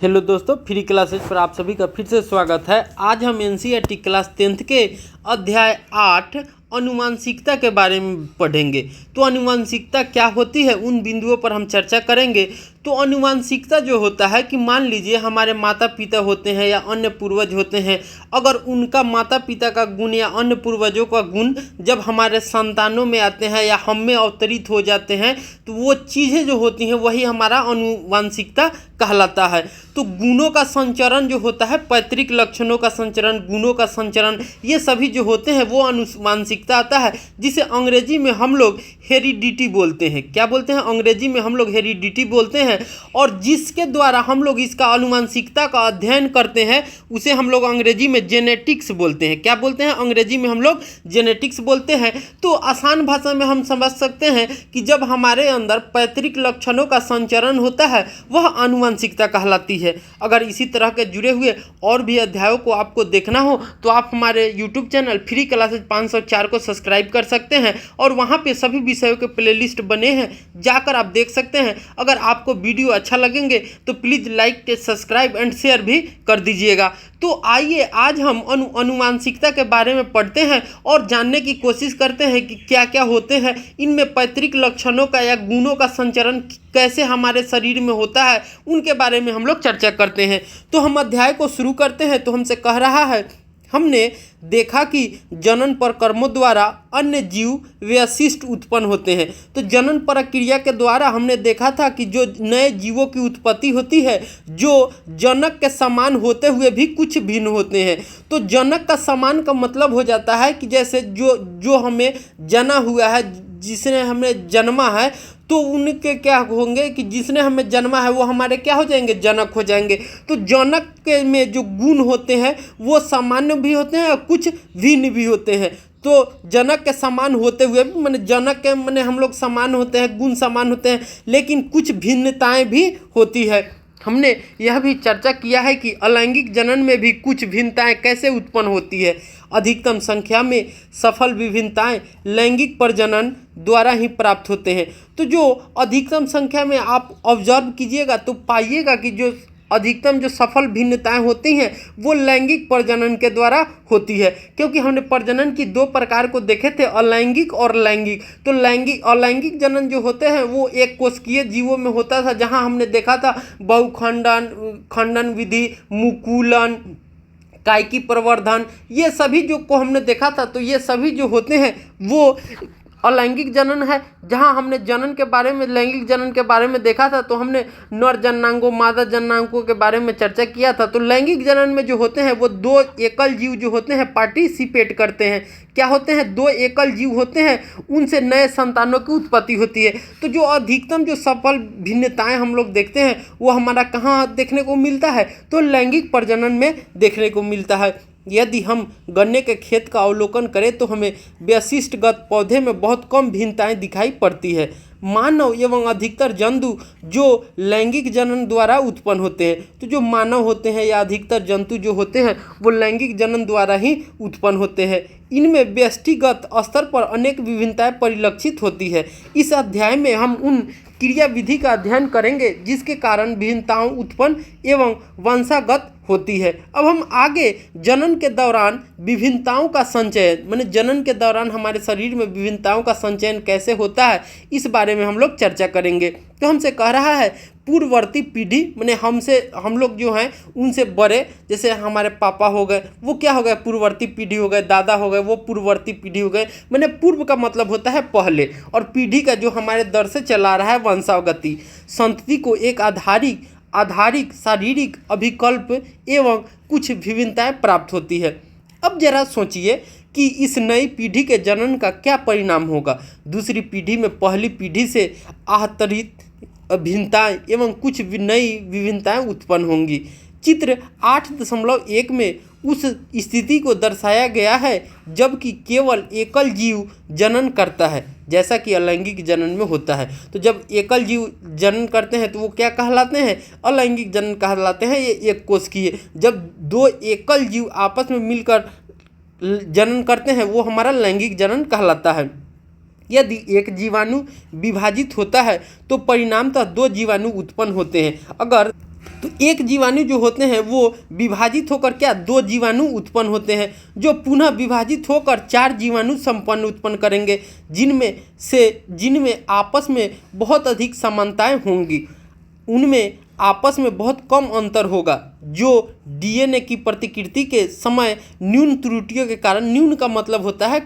Hello दोस्तों, free classes पर आप सभी का फिर से स्वागत है। आज हम एनसीईआरटी क्लास 10th के अध्याय 8 अनुवांशिकता के बारे में पढ़ेंगे। तो अनुवांशिकता क्या होती है उन बिंदुओं पर हम चर्चा करेंगे। तो अनुवांशिकता जो होता है कि मान लीजिए हमारे माता पिता होते हैं या अन्य पूर्वज होते हैं, अगर उनका माता पिता का गुण या अन्य पूर्वजों का गुण जब हमारे संतानों में आते हैं या हम में अवतरित हो जाते हैं तो वो चीज़ें जो होती हैं वही हमारा अनुवांशिकता कहलाता है। तो गुणों का संचरण जो होता है, पैतृक लक्षणों का संचरण, गुणों का संचरण, ये सभी जो होते हैं वो अनुवांशिकता आता है, जिसे अंग्रेजी में हम लोग हेरिडिटी बोलते हैं। क्या बोलते हैं? अंग्रेजी में हम लोग हेरिडिटी बोलते हैं। और जिसके द्वारा हम लोग इसका अनुवांशिकता का अध्ययन करते हैं उसे हम लोग अंग्रेजी में जेनेटिक्स बोलते हैं। क्या बोलते हैं? अंग्रेजी में हम लोग जेनेटिक्स बोलते हैं। तो आसान भाषा में हम समझ सकते हैं कि जब हमारे अंदर पैतृक लक्षणों का संचरण होता है वह अनुवांशिकता कहलाती है। अगर इसी तरह के जुड़े हुए और भी अध्यायों को आपको देखना हो तो आप हमारे यूट्यूब चैनल फ्री क्लासेस 504 को सब्सक्राइब कर सकते हैं और वहाँ पे सभी विषयों के प्लेलिस्ट बने हैं, जाकर आप देख सकते हैं। अगर आपको वीडियो अच्छा लगेंगे तो please like, subscribe and share भी कर दीजिएगा। तो आइए आज हम अनुवांशिकता के बारे में पढ़ते हैं और जानने की कोशिश करते हैं कि क्या क्या होते हैं इनमें, पैतृक लक्षणों का या गुणों का संचरण कैसे हमारे शरीर में होता है उनके बारे में हम लोग चर्चा करते हैं। तो हम अध्याय को शुरू करते हैं। तो हमसे कह रहा है, हमने देखा कि जनन प्रक्रमों द्वारा अन्य जीव व्यशिष्ट उत्पन्न होते हैं। तो जनन प्रक्रिया के द्वारा हमने देखा था कि जो नए जीवों की उत्पत्ति होती है जो जनक के समान होते हुए भी कुछ भिन्न होते हैं। तो जनक का समान का मतलब हो जाता है कि जैसे जो हमें जना हुआ है, जिसने हमें जन्मा है, तो उनके क्या होंगे कि जिसने हमें जन्मा है वो हमारे क्या हो जाएंगे? जनक हो जाएंगे। तो जनक के में जो गुण होते हैं वो सामान्य भी होते हैं और कुछ भिन्न भी होते हैं। तो जनक के समान होते हुए भी माने जनक के माने हम लोग समान होते हैं, गुण समान होते हैं, लेकिन कुछ भिन्नताएं भी होती है। हमने यह भी चर्चा किया है कि अलैंगिक जनन में भी कुछ भिन्नताएं कैसे उत्पन्न होती है। अधिकतम संख्या में सफल विभिन्नताएं लैंगिक प्रजनन द्वारा ही प्राप्त होते हैं। तो जो अधिकतम संख्या में आप ऑब्जर्व कीजिएगा तो पाइएगा कि जो अधिकतम जो सफल भिन्नताएं होती हैं वो लैंगिक प्रजनन के द्वारा होती है। क्योंकि हमने प्रजनन की दो प्रकार को देखे थे, अलैंगिक और लैंगिक। तो अलैंगिक जनन जो होते हैं वो एक कोशिकीय जीवों में होता था, जहां हमने देखा था बहुखंडन विधि, मुकुलन, कायिकी प्रवर्धन, ये सभी जो को हमने देखा था। तो ये सभी जो होते हैं वो अलैंगिक जनन है। जहां हमने जनन के बारे में, लैंगिक जनन के बारे में देखा था तो हमने नर जननांगों, मादा जननांगों के बारे में चर्चा किया था। तो लैंगिक जनन में जो होते हैं वो दो एकल जीव जो होते हैं पार्टिसिपेट करते हैं। क्या होते हैं? दो एकल जीव होते हैं, उनसे नए संतानों की उत्पत्ति होती है। तो जो अधिकतम जो सफल भिन्नताएं हम लोग देखते हैं वो हमारा कहाँ देखने को मिलता है? तो लैंगिक प्रजनन में देखने को मिलता है। यदि हम गन्ने के खेत का अवलोकन करें तो हमें व्यशिष्टगत पौधे में बहुत कम भिन्नताएं दिखाई पड़ती है। मानव एवं अधिकतर जंतु जो लैंगिक जनन द्वारा उत्पन्न होते हैं। तो जो मानव होते हैं या अधिकतर जंतु जो होते हैं वो लैंगिक जनन द्वारा ही उत्पन्न होते हैं। इनमें व्यष्टिगत स्तर पर अनेक विभिन्नताएं परिलक्षित होती है। इस अध्याय में हम उन क्रिया विधि का अध्ययन करेंगे जिसके कारण भिन्नताएं उत्पन्न एवं वंशागत होती है। अब हम आगे जनन के दौरान विभिन्नताओं का संचयन, माने जनन के दौरान हमारे शरीर में विभिन्नताओं का संचयन कैसे होता है इस बारे में हम लोग चर्चा करेंगे। तो हमसे कह रहा है पूर्ववर्ती पीढ़ी, माने हम लोग जो हैं उनसे बड़े, जैसे हमारे पापा हो गए वो क्या हो गए? पूर्ववर्ती पीढ़ी हो गए। दादा हो गए वो पूर्ववर्ती पीढ़ी हो गए। माने पूर्व का मतलब होता है पहले, और पीढ़ी का जो हमारे दर से चला रहा है वंशावगति। संतति को एक आधारिक शारीरिक अभिकल्प एवं कुछ विभिन्नताएं प्राप्त होती है। अब जरा सोचिए कि इस नई पीढ़ी के जनन का क्या परिणाम होगा। दूसरी पीढ़ी में पहली पीढ़ी से आहतरित भिन्नताएं एवं कुछ नई विभिन्नताएं उत्पन्न होंगी। चित्र 8.1 में उस स्थिति को दर्शाया गया है जबकि केवल एकल जीव जनन करता है, जैसा कि अलैंगिक जनन में होता है। तो जब एकल जीव जनन करते हैं तो वो क्या कहलाते हैं? अलैंगिक जनन कहलाते हैं। ये एक कोशिकीय। जब दो एकल जीव आपस में मिलकर जनन करते हैं वो हमारा लैंगिक जनन कहलाता है। यदि एक जीवाणु विभाजित होता है तो परिणामतः दो जीवाणु उत्पन्न होते हैं। अगर तो एक जीवाणु जो होते हैं वो विभाजित होकर क्या 2 जीवाणु उत्पन्न होते हैं, जो पुनः विभाजित होकर 4 जीवाणु संपन्न उत्पन्न करेंगे, जिनमें आपस में बहुत अधिक समानताएं होंगी। उनमें आपस में बहुत कम अंतर होगा, जो डीएनए की प्रतिकृति के समय न्यून त्रुटियों के कारण, न्यून का मतलब होता है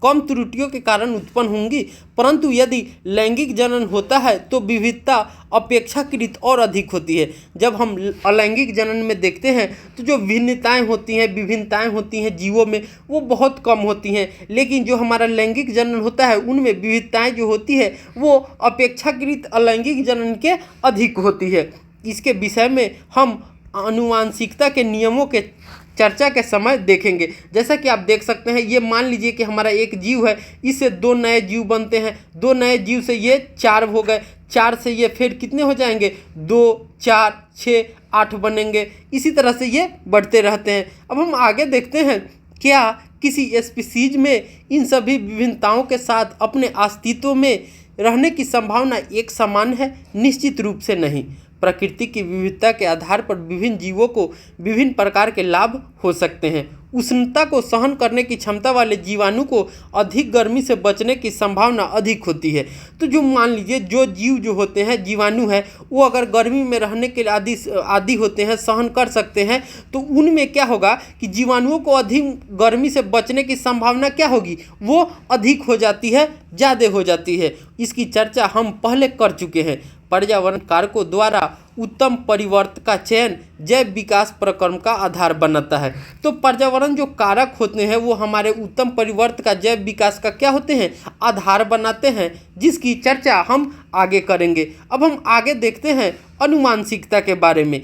कम त्रुटियों के कारण उत्पन्न होंगी। परंतु यदि लैंगिक जनन होता है तो विविधता अपेक्षाकृत और अधिक होती है। जब हम अलैंगिक जनन में देखते हैं तो जो भिन्नताएं होती हैं, विभिन्नताएं होती हैं जीवों में, वो बहुत कम होती हैं। लेकिन जो हमारा लैंगिक जनन होता है उनमें विविधताएं जो होती है वो अपेक्षाकृत अलैंगिक जनन के अधिक होती है। इसके विषय में हम आनुवांशिकता के नियमों के चर्चा के समय देखेंगे। जैसा कि आप देख सकते हैं, ये मान लीजिए कि हमारा एक जीव है, इससे 2 नए जीव बनते हैं, 2 नए जीव से ये 4 हो गए, 4 से ये फिर कितने हो जाएंगे, 2 4 6 8 बनेंगे। इसी तरह से ये बढ़ते रहते हैं। अब हम आगे देखते हैं, क्या किसी स्पीसीज में इन सभी विभिन्नताओं के साथ अपने अस्तित्व में रहने की संभावना एक समान है? निश्चित रूप से नहीं। प्रकृति की विविधता के आधार पर विभिन्न जीवों को विभिन्न प्रकार के लाभ हो सकते हैं। उष्णता को सहन करने की क्षमता वाले जीवाणु को अधिक गर्मी से बचने की संभावना अधिक होती है। तो जो मान लीजिए जो जीव जो होते हैं, जीवाणु है, वो अगर गर्मी में रहने के आदि होते हैं, सहन कर सकते हैं, तो उनमें क्या होगा कि जीवाणुओं को अधिक गर्मी से बचने की संभावना क्या होगी, वो अधिक हो जाती है, ज़्यादा हो जाती है। इसकी चर्चा हम पहले कर चुके हैं। पर्यावरण कारकों द्वारा उत्तम परिवर्तन का चयन जैव विकास प्रक्रम का आधार बनाता है। तो पर्यावरण जो कारक होते हैं वो हमारे उत्तम परिवर्तन का, जैव विकास का क्या होते हैं, आधार बनाते हैं, जिसकी चर्चा हम आगे करेंगे। अब हम आगे देखते हैं आनुवांशिकता के बारे में।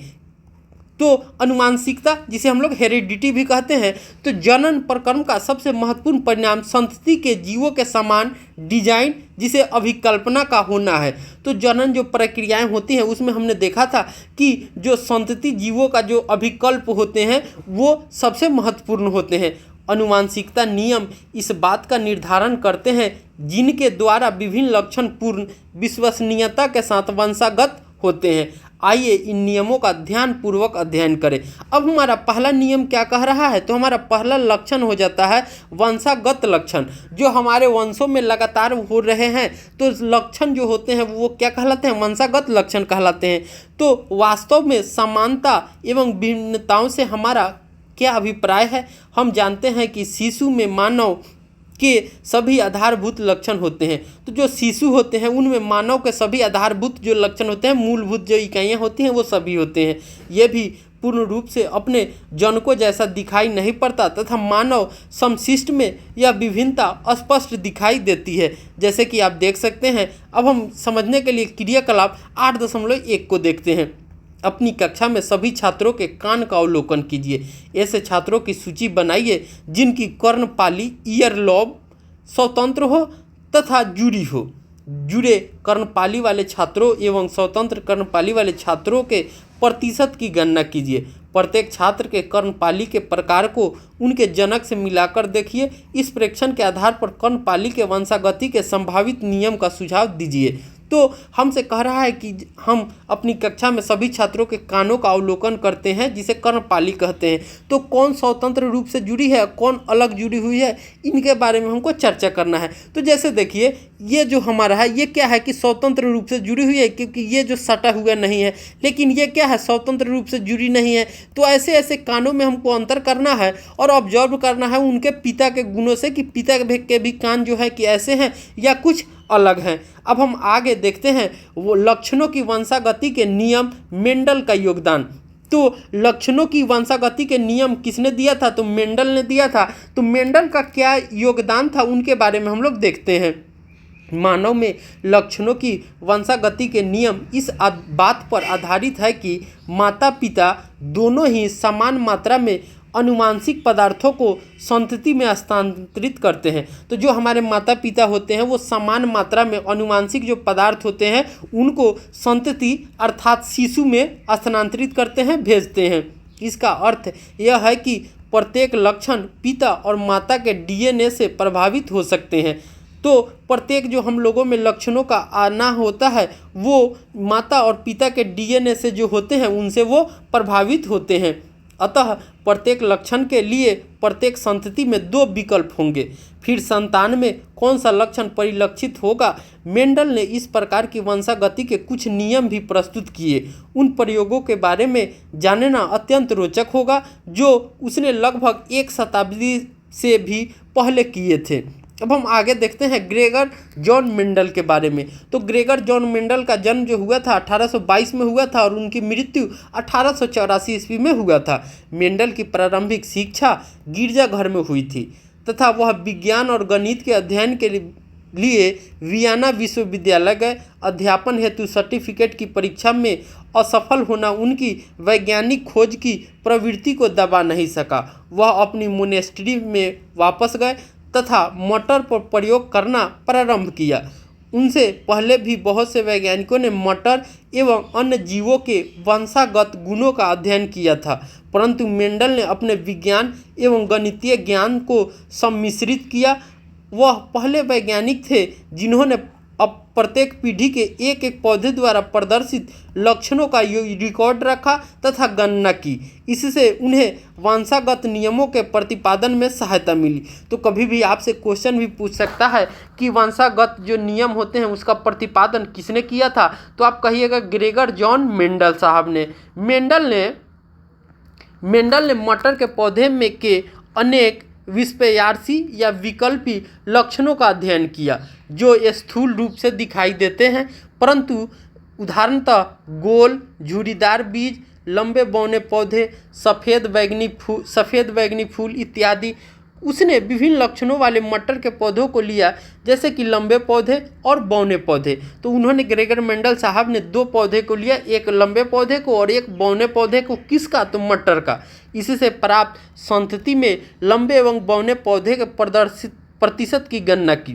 तो आनुवांशिकता, जिसे हम लोग हेरिडिटी भी कहते हैं, तो जनन प्रक्रम का सबसे महत्वपूर्ण परिणाम संतति के जीवों के समान डिजाइन, जिसे अभिकल्पना का होना है। तो जनन जो प्रक्रियाएं होती हैं उसमें हमने देखा था कि जो संतति जीवों का जो अभिकल्प होते हैं वो सबसे महत्वपूर्ण होते हैं। आनुवांशिकता नियम इस बात का निर्धारण करते हैं जिनके द्वारा विभिन्न लक्षण पूर्ण विश्वसनीयता के साथ वंशागत होते हैं। आइए इन नियमों का ध्यानपूर्वक अध्ययन करें। अब हमारा पहला नियम क्या कह रहा है, तो हमारा पहला लक्षण हो जाता है वंशागत लक्षण। जो हमारे वंशों में लगातार हो रहे हैं तो लक्षण जो होते हैं वो क्या कहलाते हैं, वंशागत लक्षण कहलाते हैं। तो वास्तव में समानता एवं भिन्नताओं से हमारा क्या अभिप्राय है? हम जानते हैं कि शिशु में मानव के सभी आधारभूत लक्षण होते हैं। तो जो शिशु होते हैं उनमें मानव के सभी आधारभूत जो लक्षण होते हैं, मूलभूत जो इकाइयाँ होती हैं वो सभी होते हैं। ये भी पूर्ण रूप से अपने जनकों जैसा दिखाई नहीं पड़ता तथा मानव समशिष्ट में यह विभिन्नता स्पष्ट दिखाई देती है, जैसे कि आप देख सकते हैं। अब हम समझने के लिए क्रियाकलाप 8.1 को देखते हैं। अपनी कक्षा में सभी छात्रों के कान का अवलोकन कीजिए। ऐसे छात्रों की सूची बनाइए जिनकी कर्णपाली ईयर लॉब स्वतंत्र हो तथा जुड़ी हो। जुड़े कर्णपाली वाले छात्रों एवं स्वतंत्र कर्णपाली वाले छात्रों के प्रतिशत की गणना कीजिए। प्रत्येक छात्र के कर्णपाली के प्रकार को उनके जनक से मिलाकर देखिए। इस प्रेक्षण के आधार पर कर्णपाली के वंशागति के संभावित नियम का सुझाव दीजिए। तो हमसे कह रहा है कि हम अपनी कक्षा में सभी छात्रों के कानों का अवलोकन करते हैं, जिसे कर्णपाली कहते हैं। तो कौन स्वतंत्र रूप से जुड़ी है, कौन अलग जुड़ी हुई है, इनके बारे में हमको चर्चा करना है। तो जैसे देखिए, ये जो हमारा है ये क्या है कि स्वतंत्र रूप से जुड़ी हुई है, क्योंकि ये जो सटा हुआ नहीं है। लेकिन ये क्या है, स्वतंत्र रूप से जुड़ी नहीं है। तो ऐसे ऐसे कानों में हमको अंतर करना है और ऑब्जर्व करना है उनके पिता के गुणों से कि पिता के भी कान जो है कि ऐसे हैं या कुछ अलग हैं। अब हम आगे देखते हैं वो लक्षणों की वंशागति के नियम, मेंडल का योगदान। तो लक्षणों की वंशागति के नियम किसने दिया था, तो मेंडल ने दिया था। तो मेंडल का क्या योगदान था उनके बारे में हम लोग देखते हैं। मानव में लक्षणों की वंशागति के नियम इस बात पर आधारित है कि माता पिता दोनों ही समान मात्रा में अनुवांशिक पदार्थों को संतति में हस्तांतरित करते हैं। तो जो हमारे माता पिता होते हैं वो समान मात्रा में अनुवांशिक जो पदार्थ होते हैं उनको संतति अर्थात शिशु में स्थानांतरित करते हैं, भेजते हैं। इसका अर्थ यह है कि प्रत्येक लक्षण पिता और माता के डीएनए से प्रभावित हो सकते हैं। तो प्रत्येक जो हम लोगों में लक्षणों का आना होता है वो माता और पिता के डीएनए से जो होते हैं उनसे वो प्रभावित होते हैं। अतः प्रत्येक लक्षण के लिए प्रत्येक संतति में 2 विकल्प होंगे। फिर संतान में कौन सा लक्षण परिलक्षित होगा, मेंडल ने इस प्रकार की वंशागति के कुछ नियम भी प्रस्तुत किए। उन प्रयोगों के बारे में जानना अत्यंत रोचक होगा जो उसने लगभग 1 शताब्दी से भी पहले किए थे। अब हम आगे देखते हैं ग्रेगर जॉन मेंडल के बारे में। तो ग्रेगर जॉन मेंडल का जन्म जो हुआ था 1822 में हुआ था और उनकी मृत्यु 1884 ईस्वी में हुआ था। मेंडल की प्रारंभिक शिक्षा गिरजाघर में हुई थी तथा वह विज्ञान और गणित के अध्ययन के लिए वियना विश्वविद्यालय गए। अध्यापन हेतु सर्टिफिकेट की परीक्षा में असफल होना उनकी वैज्ञानिक खोज की प्रवृत्ति को दबा नहीं सका। वह अपनी मोनेस्ट्री में वापस गए तथा मटर पर प्रयोग करना प्रारंभ किया। उनसे पहले भी बहुत से वैज्ञानिकों ने मटर एवं अन्य जीवों के वंशागत गुणों का अध्ययन किया था, परंतु मेंडल ने अपने विज्ञान एवं गणितीय ज्ञान को सम्मिश्रित किया। वह पहले वैज्ञानिक थे जिन्होंने अब प्रत्येक पीढ़ी के एक एक पौधे द्वारा प्रदर्शित लक्षणों का रिकॉर्ड रखा तथा गणना की। इससे उन्हें वंशागत नियमों के प्रतिपादन में सहायता मिली। तो कभी भी आपसे क्वेश्चन भी पूछ सकता है कि वंशागत जो नियम होते हैं उसका प्रतिपादन किसने किया था, तो आप कहिएगा ग्रेगर जॉन मेंडल साहब ने। मेंडल ने मटर के पौधे में के अनेक विस्पयार्सी या विकल्पी लक्षणों का अध्ययन किया जो स्थूल रूप से दिखाई देते हैं, परंतु उदाहरणतः गोल झुर्रीदार बीज, लंबे बौने पौधे, सफ़ेद बैगनी फूल इत्यादि। उसने विभिन्न लक्षणों वाले मटर के पौधों को लिया, जैसे कि लंबे पौधे और बौने पौधे। तो उन्होंने ग्रेगर मेंडल साहब ने 2 पौधे को लिया, एक लंबे पौधे को और एक बौने पौधे को। किसका? तो मटर का। इससे प्राप्त संतति में लंबे एवं बौने पौधे के प्रदर्शित प्रतिशत की गणना की।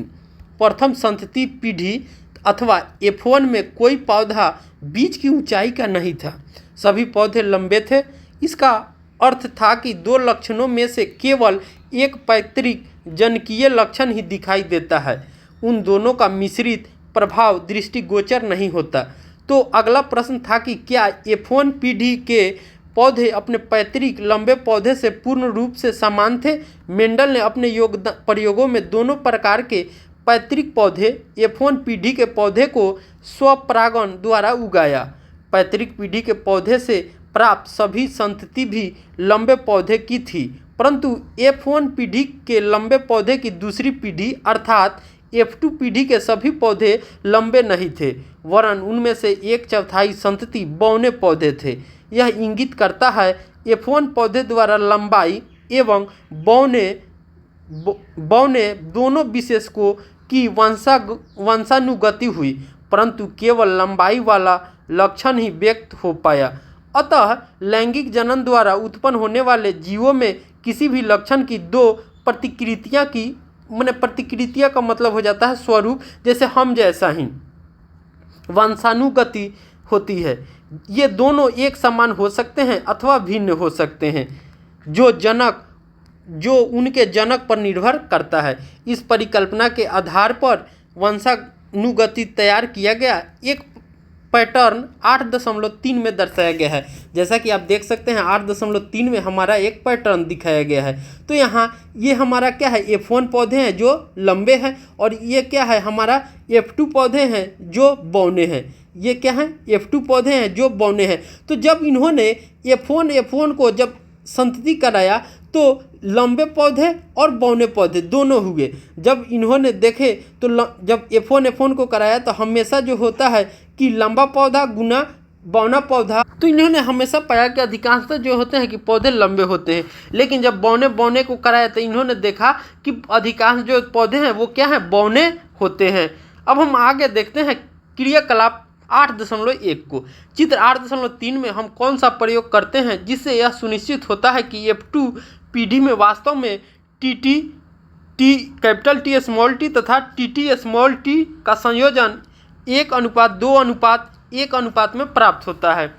प्रथम संतति पीढ़ी अथवा F1 में कोई पौधा बीज की ऊंचाई का नहीं था, सभी पौधे लंबे थे। इसका अर्थ था कि 2 लक्षणों में से केवल एक पैतृक जनकीय लक्षण ही दिखाई देता है, उन दोनों का मिश्रित प्रभाव दृष्टिगोचर नहीं होता। तो अगला प्रश्न था कि क्या F1 पीढ़ी के पौधे अपने पैतृक लंबे पौधे से पूर्ण रूप से समान थे? मेंडल ने अपने प्रयोगों में दोनों प्रकार के पैतृक पौधे F1 पीढ़ी के पौधे को स्वपरागण द्वारा उगाया। पैतृक पीढ़ी के पौधे से प्राप्त सभी संतति भी लंबे पौधे की थी, परंतु F1 पीढ़ी के लंबे पौधे की दूसरी पीढ़ी अर्थात F2 पीढ़ी के सभी पौधे लंबे नहीं थे, वरन उनमें से 1/4 संतति बौने पौधे थे। यह इंगित करता है F1 पौधे द्वारा लंबाई एवं बौने दोनों विशेषकों की वंशानुगति हुई, परंतु केवल लंबाई वाला लक्षण ही व्यक्त हो पाया। अतः लैंगिक जनन द्वारा उत्पन्न होने वाले जीवों में किसी भी लक्षण की 2 प्रतिकृतियाँ की प्रतिकृतियाँ का मतलब हो जाता है स्वरूप, जैसे हम जैसा ही वंशानुगति होती है। ये दोनों एक समान हो सकते हैं अथवा भिन्न हो सकते हैं, जो उनके जनक पर निर्भर करता है। इस परिकल्पना के आधार पर वंशानुगति तैयार किया गया। एक पैटर्न 8.3 में दर्शाया गया है। जैसा कि आप देख सकते हैं 8.3 में हमारा एक पैटर्न दिखाया गया है। तो यहाँ ये हमारा क्या है, F1 पौधे हैं जो लंबे हैं, और ये क्या है, हमारा F2 पौधे हैं जो बौने हैं। ये क्या है, F2 पौधे हैं जो बौने हैं। तो जब इन्होंने F1 को जब संतति कराया तो लंबे पौधे और बौने पौधे दोनों हुए। जब इन्होंने देखे तो जब F1 को कराया तो हमेशा जो होता है कि लंबा पौधा गुना बौना पौधा, तो इन्होंने हमेशा पाया कि अधिकांशतः जो होते हैं कि पौधे लंबे होते हैं। लेकिन जब बौने को कराया तो इन्होंने देखा कि अधिकांश जो पौधे हैं वो क्या है, बौने होते हैं। अब हम आगे देखते हैं क्रियाकलाप 8.1 को। चित्र 8.3 में हम कौन सा प्रयोग करते हैं जिससे यह सुनिश्चित होता है कि F2 पीढ़ी में वास्तव में कैपिटल T स्मॉल t तथा स्मॉल t का संयोजन 1:2:1 में प्राप्त होता है।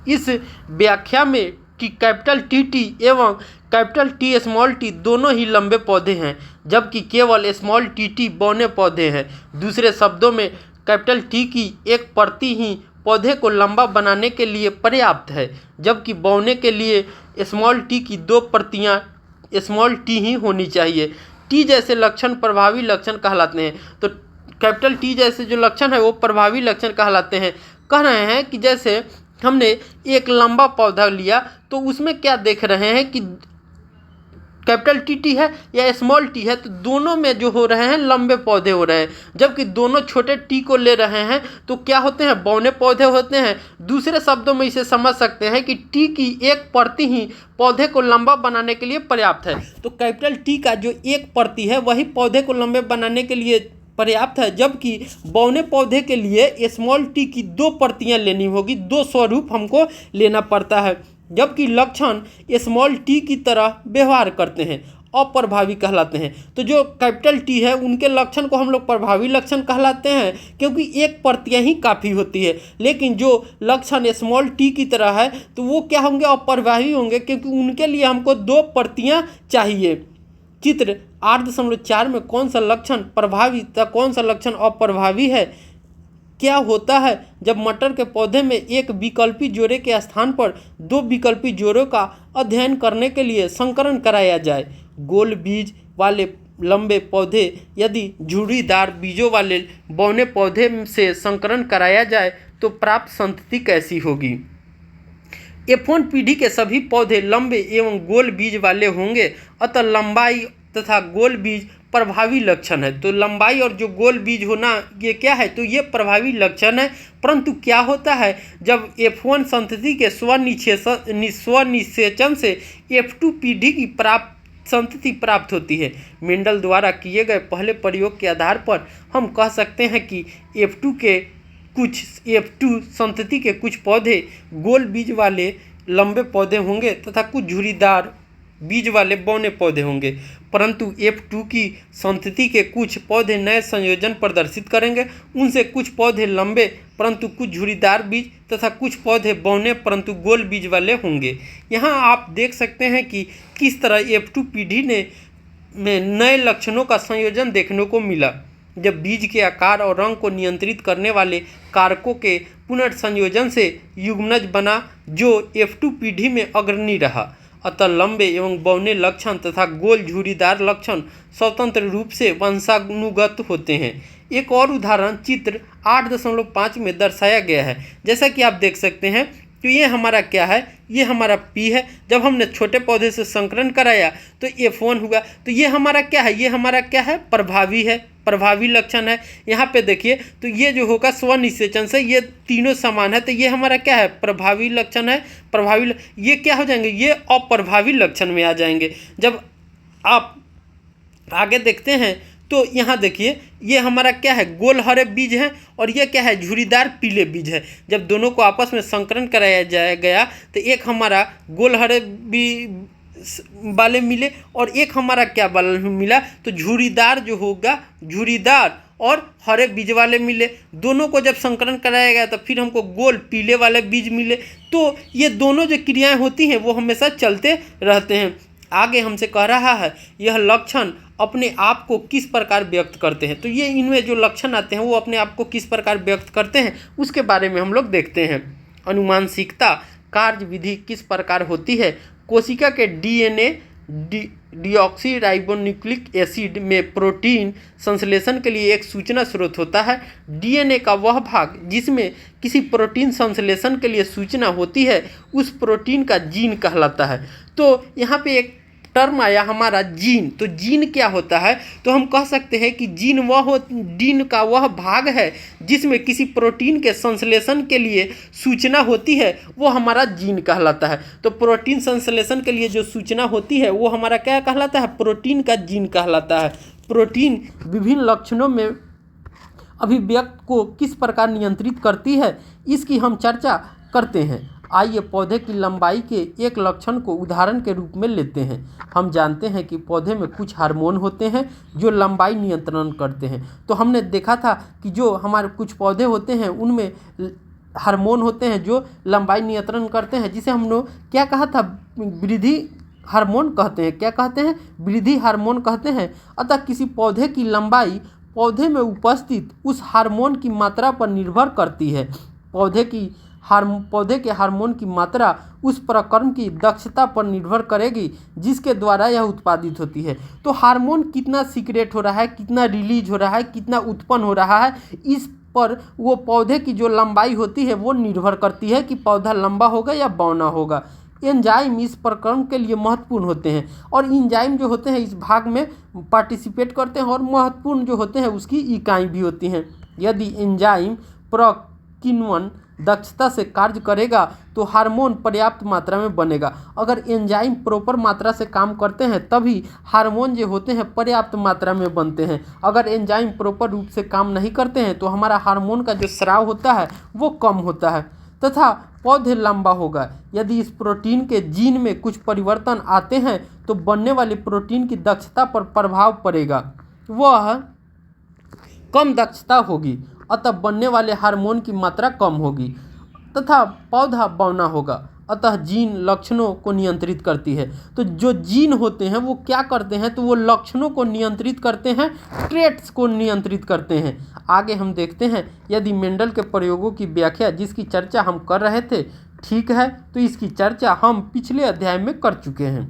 इस व्याख्या में कि कैपिटल T एवं कैपिटल टी स्मॉल टी दोनों ही लंबे पौधे हैं, जबकि केवल स्मॉल टी बौने पौधे हैं। दूसरे शब्दों में कैपिटल टी की एक प्रति ही पौधे को लंबा बनाने के लिए पर्याप्त है, जबकि बौने के लिए स्मॉल टी की दो प्रतियां स्मॉल टी ही होनी चाहिए। टी जैसे लक्षण प्रभावी लक्षण कहलाते हैं। तो कैपिटल टी जैसे जो लक्षण है वो प्रभावी लक्षण कहलाते हैं। कह रहे हैं कि जैसे हमने एक लंबा पौधा लिया तो उसमें क्या देख रहे हैं कि कैपिटल टी है या स्मॉल टी है, तो दोनों में जो हो रहे हैं लंबे पौधे हो रहे हैं, जबकि दोनों छोटे टी को ले रहे हैं तो क्या होते हैं, बौने पौधे होते हैं। दूसरे शब्दों में इसे समझ सकते हैं कि टी की एक प्रति ही पौधे को लंबा बनाने के लिए पर्याप्त है। तो कैपिटल टी का जो एक प्रति है वही पौधे को लंबे बनाने के लिए पर्याप्त है, जबकि बौने पौधे के लिए स्मॉल टी की दो प्रतियां लेनी होगी, दो स्वरूप हमको लेना पड़ता है, जबकि लक्षण स्मॉल टी की तरह व्यवहार करते हैं, अप्रभावी कहलाते हैं। तो जो कैपिटल टी है उनके लक्षण को हम लोग प्रभावी लक्षण कहलाते हैं, क्योंकि एक प्रतियां ही काफ़ी होती है। लेकिन जो लक्षण स्मॉल टी की तरह है तो वो क्या होंगे, अप्रभावी होंगे, क्योंकि उनके लिए हमको दो प्रतियां चाहिए। चित्र 8.4 में कौन सा लक्षण प्रभावी तथा कौन सा लक्षण अप्रभावी है। क्या होता है जब मटर के पौधे में एक विकल्पी जोड़े के स्थान पर दो विकल्पी जोड़ों का अध्ययन करने के लिए संकरण कराया जाए। गोल बीज वाले लंबे पौधे यदि झुर्रीदार बीजों वाले बौने पौधे से संकरण कराया जाए तो प्राप्त संतति कैसी होगी। F1 पीढ़ी के सभी पौधे लंबे एवं गोल बीज वाले होंगे, अतः लंबाई तथा गोल बीज प्रभावी लक्षण है। तो लंबाई और जो गोल बीज होना ये क्या है, तो ये प्रभावी लक्षण है। परंतु क्या होता है जब F1 संतति के स्वनिषेचन से F2 पीढ़ी की संतति प्राप्त होती है। मेंडल द्वारा किए गए पहले प्रयोग के आधार पर हम कह सकते हैं कि F2 संतति के कुछ पौधे गोल बीज वाले लंबे पौधे होंगे तथा कुछ झुर्रीदार बीज वाले बौने पौधे होंगे, परंतु F2 की संतति के कुछ पौधे नए संयोजन प्रदर्शित करेंगे। उनसे कुछ पौधे लंबे परंतु कुछ झुर्रीदार बीज तथा कुछ पौधे बौने परंतु गोल बीज वाले होंगे। यहाँ आप देख सकते हैं कि किस तरह F2 पीढ़ी में नए लक्षणों का संयोजन देखने को मिला, जब बीज के आकार और रंग को नियंत्रित करने वाले कारकों के पुनर्संयोजन से युग्मनज बना जो F2 पीढ़ी में अग्रणी रहा। अतः लंबे एवं बौने लक्षण तथा गोल झुर्रीदार लक्षण स्वतंत्र रूप से वंशानुगत होते हैं। एक और उदाहरण चित्र 8.5 में दर्शाया गया है। जैसा कि आप देख सकते हैं तो ये हमारा क्या है, ये हमारा P है। जब हमने छोटे पौधे से संकरण कराया तो F1 हुआ। तो ये हमारा क्या है, ये हमारा क्या है, प्रभावी है, प्रभावी लक्षण है। यहाँ पे देखिए तो ये जो होगा स्वनिषेचन से ये तीनों समान है, तो ये हमारा क्या है, प्रभावी लक्षण है। ये क्या हो जाएंगे, ये अप्रभावी लक्षण में आ जाएंगे। जब आप आगे देखते हैं तो यहाँ देखिए ये हमारा क्या है, गोल हरे बीज है और ये क्या है, झुर्रीदार पीले बीज है। जब दोनों को आपस में संकरण कराया गया तो एक हमारा गोल हरे वाले मिले और एक हमारा क्या वाला मिला, तो झुर्रीदार जो होगा, झुर्रीदार और हरे बीज वाले मिले। दोनों को जब संकरण कराया गया तो फिर हमको गोल पीले वाले बीज मिले। तो ये दोनों जो क्रियाएं होती हैं वो हमेशा चलते रहते हैं। आगे हमसे कह रहा है यह लक्षण अपने आप को किस प्रकार व्यक्त करते हैं। तो ये इनमें जो लक्षण आते हैं वो अपने आप को किस प्रकार व्यक्त करते हैं उसके बारे में हम लोग देखते हैं। अनुवांशिकता कार्य विधि किस प्रकार होती है। कोशिका के DNA डीऑक्सीराइबोन्यूक्लिक एसिड में प्रोटीन संश्लेषण के लिए एक सूचना स्रोत होता है। DNA का वह भाग जिसमें किसी प्रोटीन संश्लेषण के लिए सूचना होती है उस प्रोटीन का जीन कहलाता है। तो यहाँ पे एक टर्म आया हमारा जीन। तो जीन क्या होता है, तो हम कह सकते हैं कि जीन का वह भाग है जिसमें किसी प्रोटीन के संश्लेषण के लिए सूचना होती है, वो हमारा जीन कहलाता है। तो प्रोटीन संश्लेषण के लिए जो सूचना होती है वो हमारा क्या कहलाता है, प्रोटीन का जीन कहलाता है। प्रोटीन विभिन्न लक्षणों में अभिव्यक्ति को किस प्रकार नियंत्रित करती है इसकी हम चर्चा करते हैं। आइए पौधे की लंबाई के एक लक्षण को उदाहरण के रूप में लेते हैं। हम जानते हैं कि पौधे में कुछ हार्मोन होते हैं जो लंबाई नियंत्रण करते हैं। तो हमने देखा था कि जो हमारे कुछ पौधे होते हैं उनमें हार्मोन होते हैं जो लंबाई नियंत्रण करते हैं, जिसे हम लोग क्या कहा था, वृद्धि हार्मोन कहते हैं। क्या कहते हैं? वृद्धि हार्मोन कहते हैं। अतः किसी पौधे की लंबाई पौधे में उपस्थित उस हार्मोन की मात्रा पर निर्भर करती है। पौधे के हार्मोन की मात्रा उस प्रकर्म की दक्षता पर निर्भर करेगी जिसके द्वारा यह उत्पादित होती है। तो हार्मोन कितना सीक्रेट हो रहा है, कितना रिलीज हो रहा है, कितना उत्पन्न हो रहा है, इस पर वो पौधे की जो लंबाई होती है वो निर्भर करती है कि पौधा लंबा होगा या बौना होगा। एंजाइम इस प्रकर्म के लिए महत्वपूर्ण होते हैं और एंजाइम जो होते हैं इस भाग में पार्टिसिपेट करते हैं और महत्वपूर्ण जो होते हैं उसकी इकाई भी होती हैं। यदि एंजाइम प्रकिण्वन दक्षता से कार्य करेगा तो हार्मोन पर्याप्त मात्रा में बनेगा। अगर एंजाइम प्रॉपर मात्रा से काम करते हैं तभी हार्मोन जो होते हैं पर्याप्त मात्रा में बनते हैं। अगर एंजाइम प्रॉपर रूप से काम नहीं करते हैं तो हमारा हार्मोन का जो स्राव होता है वो कम होता है तथा पौधे लंबा होगा। यदि इस प्रोटीन के जीन में कुछ परिवर्तन आते हैं तो बनने वाली प्रोटीन की दक्षता पर प्रभाव पड़ेगा, वह कम दक्षता होगी, अतः बनने वाले हार्मोन की मात्रा कम होगी तथा पौधा बौना होगा। अतः जीन लक्षणों को नियंत्रित करती है। तो जो जीन होते हैं वो क्या करते हैं? तो वो लक्षणों को नियंत्रित करते हैं, ट्रेट्स को नियंत्रित करते हैं। आगे हम देखते हैं, यदि मेंडल के प्रयोगों की व्याख्या जिसकी चर्चा हम कर रहे थे ठीक है, तो इसकी चर्चा हम पिछले अध्याय में कर चुके हैं।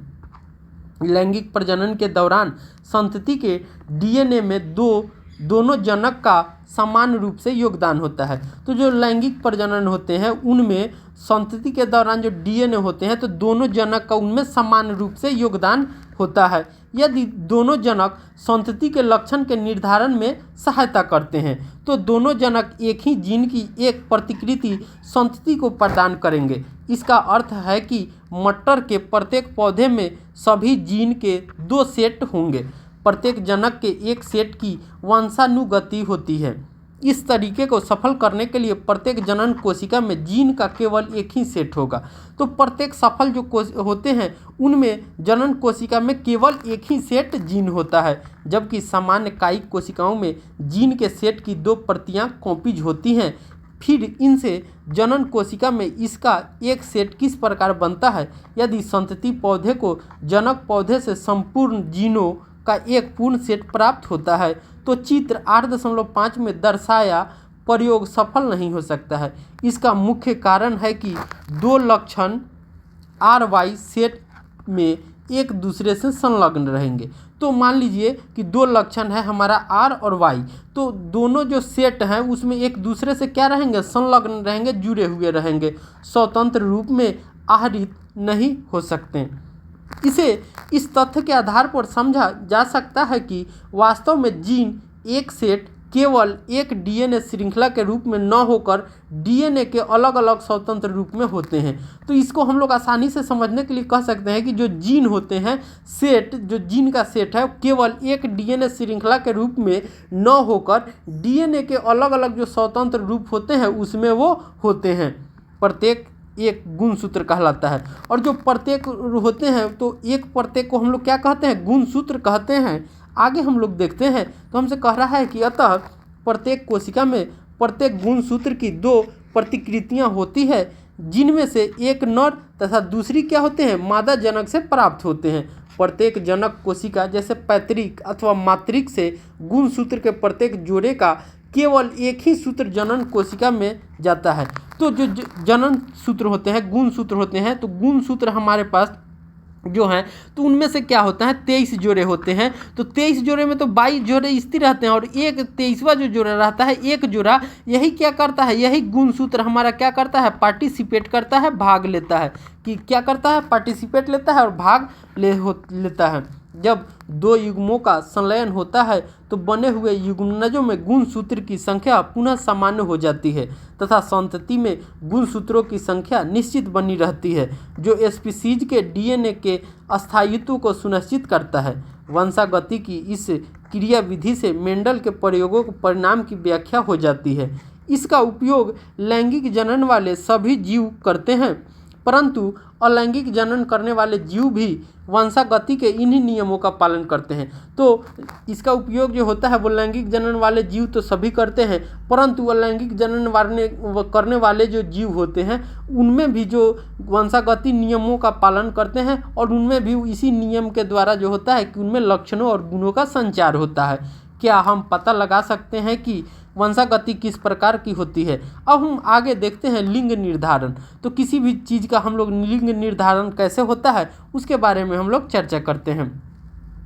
लैंगिक प्रजनन के दौरान संतति के डीएनए में दोनों जनक का समान रूप से योगदान होता है। तो जो लैंगिक प्रजनन होते हैं उनमें संतति के दौरान जो डीएनए होते हैं तो दोनों जनक का उनमें समान रूप से योगदान होता है। यदि दोनों जनक संतति के लक्षण के निर्धारण में सहायता करते हैं तो दोनों जनक एक ही जीन की एक प्रतिकृति संतति को प्रदान करेंगे। इसका अर्थ है कि मटर के प्रत्येक पौधे में सभी जीन के 2 सेट होंगे। प्रत्येक जनक के एक सेट की वंशानुगति होती है। इस तरीके को सफल करने के लिए प्रत्येक जनन कोशिका में जीन का केवल एक ही सेट होगा। तो प्रत्येक सफल जो होते हैं उनमें जनन कोशिका में केवल एक ही सेट जीन होता है, जबकि सामान्य कायिक कोशिकाओं में जीन के सेट की 2 प्रतियां कॉपीज होती हैं। फिर इनसे जनन कोशिका में इसका एक सेट किस प्रकार बनता है? यदि संतति पौधे को जनक पौधे से संपूर्ण जीनों का एक पूर्ण सेट प्राप्त होता है तो चित्र 8.5 में दर्शाया प्रयोग सफल नहीं हो सकता है। इसका मुख्य कारण है कि 2 लक्षण RY सेट में एक दूसरे से संलग्न रहेंगे। तो मान लीजिए कि 2 लक्षण है हमारा R और Y, तो दोनों जो सेट हैं उसमें एक दूसरे से क्या रहेंगे? संलग्न रहेंगे, जुड़े हुए रहेंगे, स्वतंत्र रूप में आहरित नहीं हो सकते। इसे इस तथ्य के आधार पर समझा जा सकता है कि वास्तव में जीन एक सेट केवल एक डीएनए श्रृंखला के रूप में न होकर डीएनए के अलग अलग स्वतंत्र रूप में होते हैं। तो इसको हम लोग आसानी से समझने के लिए कह सकते हैं कि जो जीन होते हैं सेट, जो जीन का सेट है केवल एक डीएनए श्रृंखला के रूप में न होकर डीएनए के अलग अलग जो स्वतंत्र रूप होते हैं उसमें वो होते हैं। प्रत्येक एक गुणसूत्र कहलाता है और जो प्रत्येक होते हैं तो एक प्रत्येक को हम लोग क्या कहते हैं? गुणसूत्र कहते हैं। आगे हम लोग देखते हैं तो हमसे कह रहा है कि अतः प्रत्येक कोशिका में प्रत्येक गुणसूत्र की 2 प्रतिकृतियां होती है जिनमें से एक नर तथा दूसरी क्या होते हैं? मादा जनक से प्राप्त होते हैं। प्रत्येक जनक कोशिका जैसे पैतृक अथवा मातृक से गुणसूत्र के प्रत्येक जोड़े का केवल एक ही सूत्र जनन कोशिका में जाता है। तो जो जनन सूत्र होते हैं, गुणसूत्र होते हैं, तो गुणसूत्र हमारे पास जो हैं तो उनमें से क्या होता है? 23 जोड़े होते हैं। तो 23 जोड़े में तो 22 जोड़े स्थिर रहते हैं और एक 23वां जो जोड़ा रहता है, एक जोड़ा, यही क्या करता है? यही गुणसूत्र हमारा क्या करता है? पार्टिसिपेट करता है, भाग लेता है। कि क्या करता है? पार्टिसिपेट लेता है और भाग लेता है। जब 2 युग्मों का संलयन होता है तो बने हुए युग्मनजों में गुणसूत्र की संख्या पुनः सामान्य हो जाती है तथा संतति में गुणसूत्रों की संख्या निश्चित बनी रहती है, जो स्पीशीज के डीएनए के स्थायित्व को सुनिश्चित करता है। वंशागति की इस क्रिया विधि से मेंडल के प्रयोगों के परिणाम की व्याख्या हो जाती है। इसका उपयोग लैंगिक जनन वाले सभी जीव करते हैं। परंतु अलैंगिक जनन करने वाले जीव भी वंशागति के इन्हीं नियमों का पालन करते हैं। तो इसका उपयोग जो होता है वो लैंगिक जनन वाले जीव तो सभी करते हैं, परंतु अलैंगिक जनन करने वाले जो जीव होते हैं उनमें भी जो वंशागति नियमों का पालन करते हैं और उनमें भी इसी नियम के द्वारा जो होता है कि उनमें लक्षणों और गुणों का संचार होता है। क्या हम पता लगा सकते हैं कि वंशागति किस प्रकार की होती है? अब हम आगे देखते हैं लिंग निर्धारण। तो किसी भी चीज़ का हम लोग लिंग निर्धारण कैसे होता है उसके बारे में हम लोग चर्चा करते हैं।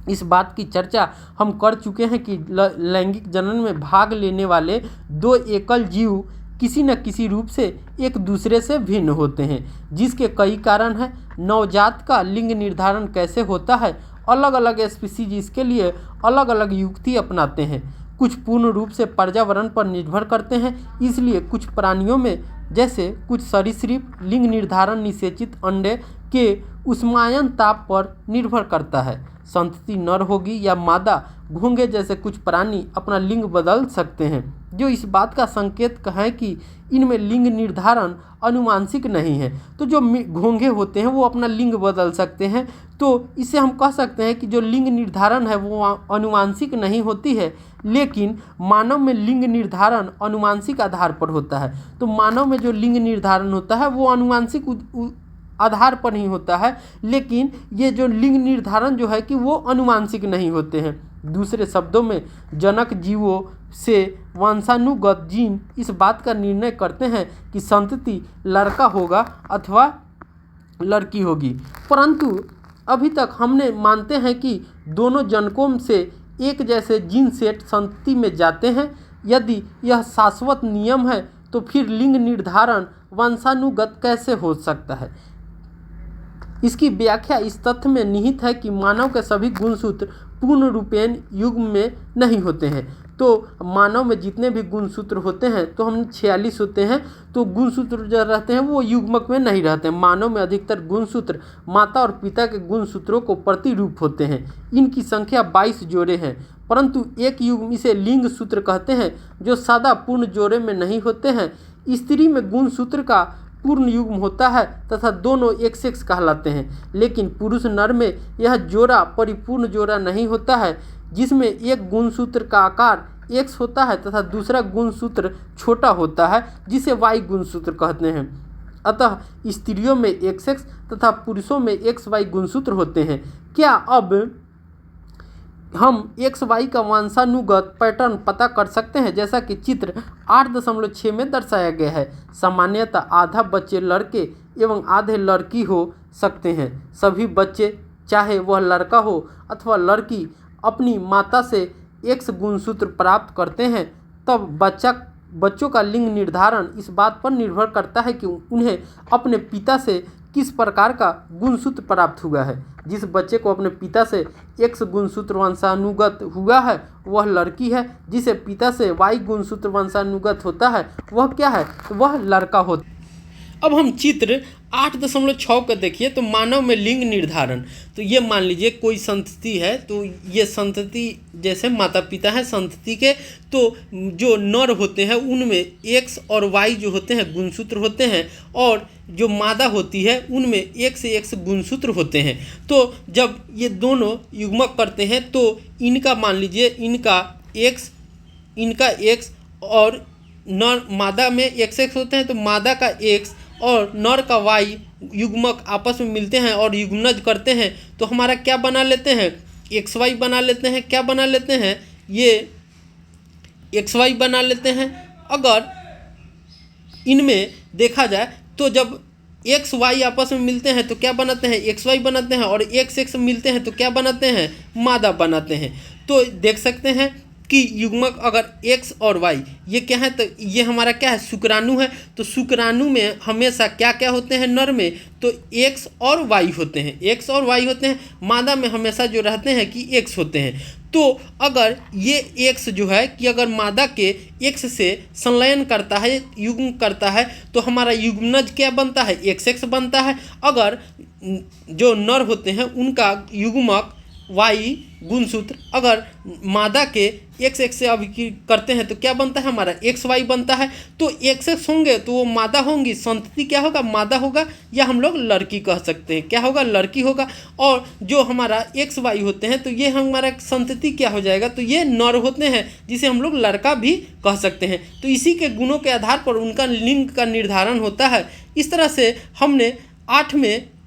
इस बात की चर्चा हम कर चुके हैं कि लैंगिक जनन में भाग लेने वाले दो एकल जीव किसी न किसी रूप से एक दूसरे से भिन्न होते हैं, जिसके कई कारण हैं। नवजात का लिंग निर्धारण कैसे होता है? अलग अलग स्पीसीज इसके लिए अलग अलग युक्ति अपनाते हैं। कुछ पूर्ण रूप से पर्यावरण पर निर्भर करते हैं, इसलिए कुछ प्राणियों में जैसे कुछ सरीसृप लिंग निर्धारण निषेचित अंडे के उष्मायन ताप पर निर्भर करता है। संतति नर होगी या मादा, घोंघे जैसे कुछ प्राणी अपना लिंग बदल सकते हैं, जो इस बात का संकेत है कि इनमें लिंग निर्धारण अनुवांशिक नहीं है। तो जो घोंघे होते हैं वो अपना लिंग बदल सकते हैं, तो इससे हम कह सकते हैं कि जो लिंग निर्धारण है वो अनुवांशिक नहीं होती है, लेकिन मानव में लिंग निर्धारण अनुवांशिक आधार पर होता है। तो मानव में जो लिंग निर्धारण होता है वो अनुवांशिक आधार पर ही होता है, लेकिन ये जो लिंग निर्धारण जो है कि वो अनुवांशिक नहीं होते हैं। दूसरे शब्दों में जनक जीवों से वंशानुगत जीन इस बात का निर्णय करते हैं कि संतति लड़का होगा अथवा लड़की होगी, परंतु अभी तक हमने मानते हैं कि दोनों जनकों से एक जैसे जीन सेट संतति में जाते हैं। यदि यह शाश्वत नियम है तो फिर लिंग निर्धारण वंशानुगत कैसे हो सकता है? इसकी व्याख्या इस तथ्य में निहित है कि मानव के सभी गुणसूत्र पूर्ण रूपेण युग्म में नहीं होते हैं। तो मानव में जितने भी गुणसूत्र होते हैं तो हम 46 होते हैं, तो गुणसूत्र जो रहते हैं वो युग्मक में नहीं रहते हैं। मानव में अधिकतर गुणसूत्र माता और पिता के गुणसूत्रों को प्रतिरूप होते हैं। इनकी संख्या 22 जोड़े हैं, परंतु एक युग्म इसे लिंग सूत्र कहते हैं जो सदा पूर्ण जोड़े में नहीं होते हैं। स्त्री में गुणसूत्र का पूर्ण युग्म होता है तथा दोनों एक सेक्स कहलाते हैं, लेकिन पुरुष नर में यह जोड़ा परिपूर्ण जोड़ा नहीं होता है, जिसमें एक गुणसूत्र का आकार X होता है तथा दूसरा गुणसूत्र छोटा होता है जिसे Y गुणसूत्र कहते हैं। अतः स्त्रियों में XX तथा पुरुषों में XY गुणसूत्र होते हैं। क्या अब हम XY का वंशानुगत पैटर्न पता कर सकते हैं, जैसा कि चित्र 8.6 में दर्शाया गया है? सामान्यतः आधा बच्चे लड़के एवं आधे लड़की हो सकते हैं। सभी बच्चे, चाहे वह लड़का हो अथवा लड़की, अपनी माता से X गुणसूत्र प्राप्त करते हैं। तब बच्चों का लिंग निर्धारण इस बात पर निर्भर करता है कि उन्हें अपने पिता से किस प्रकार का गुणसूत्र प्राप्त हुआ है। जिस बच्चे को अपने पिता से X गुणसूत्र वंशानुगत हुआ है वह लड़की है, जिसे पिता से Y गुणसूत्र वंशानुगत होता है वह क्या है? तो वह लड़का होता है। अब हम चित्र 8.6 का देखिए तो मानव में लिंग निर्धारण। तो ये मान लीजिए कोई संतति है, तो ये संतति जैसे माता पिता हैं संतति के, तो जो नर होते हैं उनमें X और Y जो होते हैं गुणसूत्र होते हैं, और जो मादा होती है उनमें एक से X गुणसूत्र होते हैं। तो जब ये दोनों युग्मक करते हैं तो इनका मान लीजिए इनका X और नर मादा में XX होते हैं, तो मादा का X और नर का Y युग्मक आपस में मिलते हैं और युग्मनज करते हैं, तो हमारा क्या बना लेते हैं? XY बना लेते हैं। क्या बना लेते हैं? ये XY बना लेते हैं। अगर इनमें देखा जाए तो जब XY आपस में मिलते हैं तो क्या बनाते हैं? XY बनाते हैं, और XX मिलते हैं तो क्या बनाते हैं? मादा बनाते हैं। तो देख सकते हैं कि युग्मक अगर X और Y ये क्या है, तो ये हमारा क्या है? शुक्राणु है। तो शुक्राणु में हमेशा क्या क्या होते हैं? नर में तो X और Y होते हैं, X और Y होते हैं। मादा में हमेशा जो रहते हैं कि X होते हैं। तो अगर ये X जो है कि अगर मादा के X से संलयन करता है, युग्म करता है, तो हमारा युग्मनज क्या बनता है? XX बनता है। अगर जो नर होते हैं उनका युग्मक वाई गुणसूत्र अगर मादा के एक्स एक्स से अभिक्रिया करते हैं तो क्या बनता है हमारा एक्स वाई बनता है। तो एक्स एक्स होंगे तो वो मादा होंगी, संतति क्या होगा मादा होगा, या हम लोग लड़की कह सकते हैं, क्या होगा लड़की होगा। और जो हमारा एक्स वाई होते हैं तो ये हमारा संतति क्या हो जाएगा, तो ये नर होते हैं जिसे हम लोग लड़का भी कह सकते हैं। तो इसी के गुणों के आधार पर उनका लिंग का निर्धारण होता है। इस तरह से हमने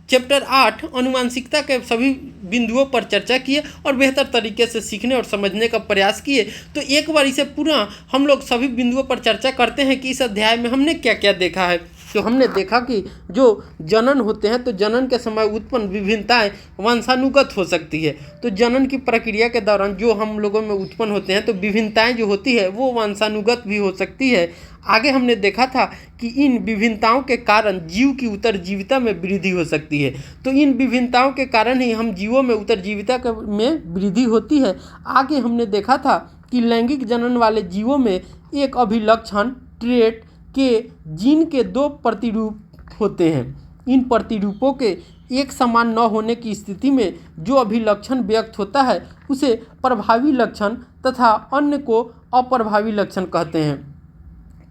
चैप्टर 8 अनुवांशिकता के सभी बिंदुओं पर चर्चा किए और बेहतर तरीके से सीखने और समझने का प्रयास किए। तो एक बार इसे पूरा हम लोग सभी बिंदुओं पर चर्चा करते हैं कि इस अध्याय में हमने क्या क्या देखा है। तो हमने देखा कि जो जनन होते हैं तो जनन के समय उत्पन्न विभिन्नताएं वंशानुगत हो सकती है। तो जनन की प्रक्रिया के दौरान जो हम लोगों में उत्पन्न होते हैं तो विभिन्नताएं जो होती है वो वंशानुगत भी हो सकती है। आगे हमने देखा था कि इन विभिन्नताओं के कारण जीव की उत्तरजीविता में वृद्धि हो सकती है। तो इन विभिन्नताओं के कारण ही हम जीवों में उत्तरजीविता में वृद्धि होती है। आगे हमने देखा था कि लैंगिक जनन वाले जीवों में एक अभिलक्षण ट्रेट के जीन के 2 प्रतिरूप होते हैं। इन प्रतिरूपों के एक समान न होने की स्थिति में जो अभिलक्षण व्यक्त होता है उसे प्रभावी लक्षण तथा अन्य को अप्रभावी लक्षण कहते हैं।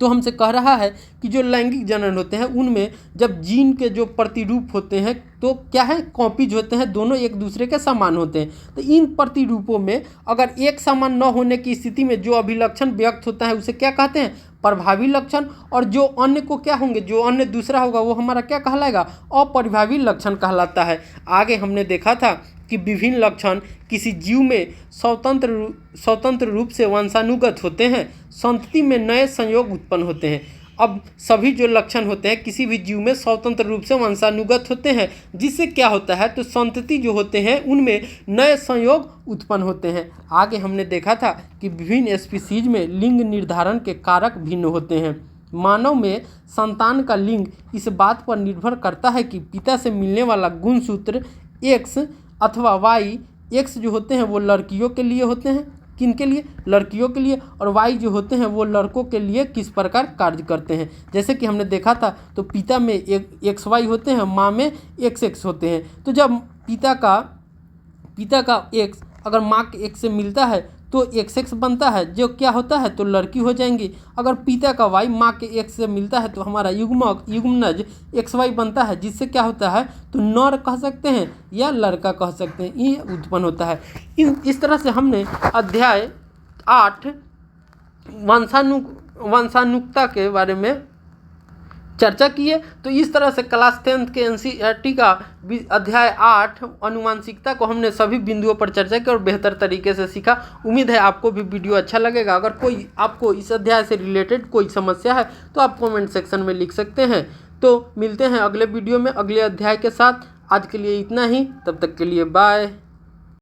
तो हमसे कह रहा है कि जो लैंगिक जनन होते हैं उनमें जब जीन के जो प्रतिरूप होते हैं तो क्या है कॉपीज होते हैं, दोनों एक दूसरे के समान होते हैं। तो इन प्रतिरूपों में अगर एक समान न होने की स्थिति में जो अभिलक्षण व्यक्त होता है उसे क्या कहते हैं प्रभावी लक्षण, और जो अन्य को क्या होंगे जो अन्य दूसरा होगा वो हमारा क्या कहलाएगा अप्रभावी लक्षण कहलाता है। आगे हमने देखा था कि विभिन्न लक्षण किसी जीव में स्वतंत्र रूप से वंशानुगत होते हैं, संतति में नए संयोग उत्पन्न होते हैं। अब सभी जो लक्षण होते हैं किसी भी जीव में स्वतंत्र रूप से वंशानुगत होते हैं, जिससे क्या होता है तो संतति जो होते हैं उनमें नए संयोग उत्पन्न होते हैं। आगे हमने देखा था कि विभिन्न स्पीशीज में लिंग निर्धारण के कारक भिन्न होते हैं। मानव में संतान का लिंग इस बात पर निर्भर करता है कि पिता से मिलने वाला गुणसूत्र एक्स अथवा वाई। एक्स जो होते हैं वो लड़कियों के लिए होते हैं, किन के लिए लड़कियों के लिए, और वाई जो होते हैं वो लड़कों के लिए किस प्रकार कार्य करते हैं। जैसे कि हमने देखा था तो पिता में एक्स वाई होते हैं, माँ में एक्स एक्स होते हैं। तो जब पिता का एक्स अगर माँ के एक्स से मिलता है तो एक्स एक्स बनता है, जो क्या होता है तो लड़की हो जाएंगी। अगर पिता का वाई माँ के एक्स से मिलता है तो हमारा युग्मनज एक्स वाई बनता है, जिससे क्या होता है तो नर कह सकते हैं या लड़का कह सकते हैं, ये उत्पन्न होता है। इस तरह से हमने अध्याय 8 वंशानुगता के बारे में चर्चा की है। तो इस तरह से क्लास 10th के NCERT का अध्याय 8 अनुवांशिकता को हमने सभी बिंदुओं पर चर्चा की और बेहतर तरीके से सीखा। उम्मीद है आपको भी वीडियो अच्छा लगेगा। अगर कोई आपको इस अध्याय से रिलेटेड कोई समस्या है तो आप कमेंट सेक्शन में लिख सकते हैं। तो मिलते हैं अगले वीडियो में अगले अध्याय के साथ। आज के लिए इतना ही, तब तक के लिए बाय।